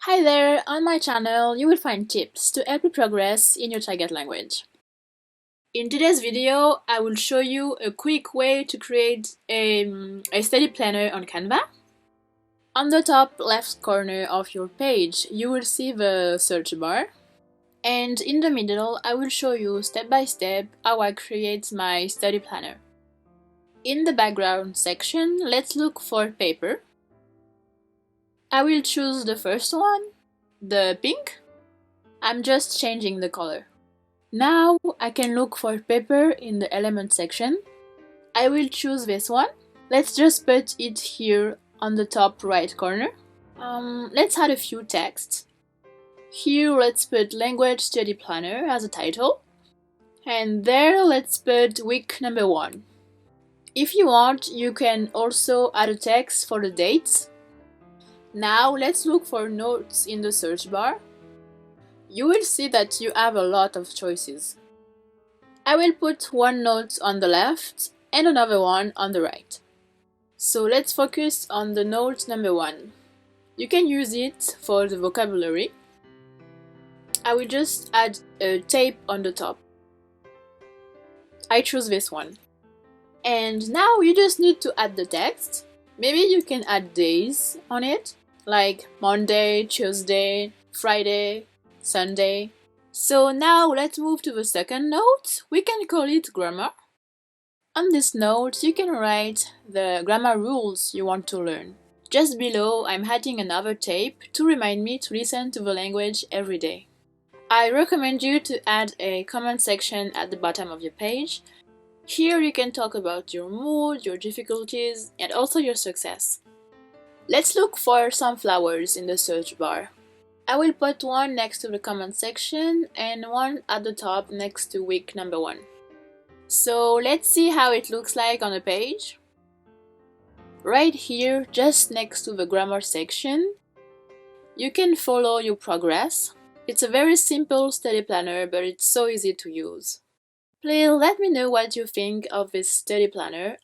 Hi there! On my channel, you will find tips to help you progress in your target language. In today's video, I will show you a quick way to create a study planner on Canva. On the top left corner of your page, you will see the search bar. And in the middle, I will show you step by step how I create my study planner. In the background section, let's look for paper. I will choose the first one, the pink. I'm just changing the color. Now I can look for paper in the element section. I will choose this one. Let's just put it here on the top right corner. Let's add a few texts. Here let's put language study planner as a title. And there let's put week number 1. If you want, you can also add a text for the dates. Now let's look for notes in the search bar. You will see that you have a lot of choices. I will put one note on the left and another one on the right. So let's focus on the note number 1. You can use it for the vocabulary. I will just add a tape on the top. I choose this one. And now you just need to add the text. Maybe you can add days on it, like Monday, Tuesday, Friday, Sunday. So now let's move to the second note. We can call it grammar. On this note, you can write the grammar rules you want to learn. Just below, I'm adding another tape to remind me to listen to the language every day. I recommend you to add a comment section at the bottom of your page. Here you can talk about your mood, your difficulties, and also your success. Let's look for some flowers in the search bar. I will put one next to the comment section and one at the top next to week number 1. So let's see how it looks like on the page. Right here, just next to the grammar section, you can follow your progress. It's a very simple study planner, but it's so easy to use. Please let me know what you think of this study planner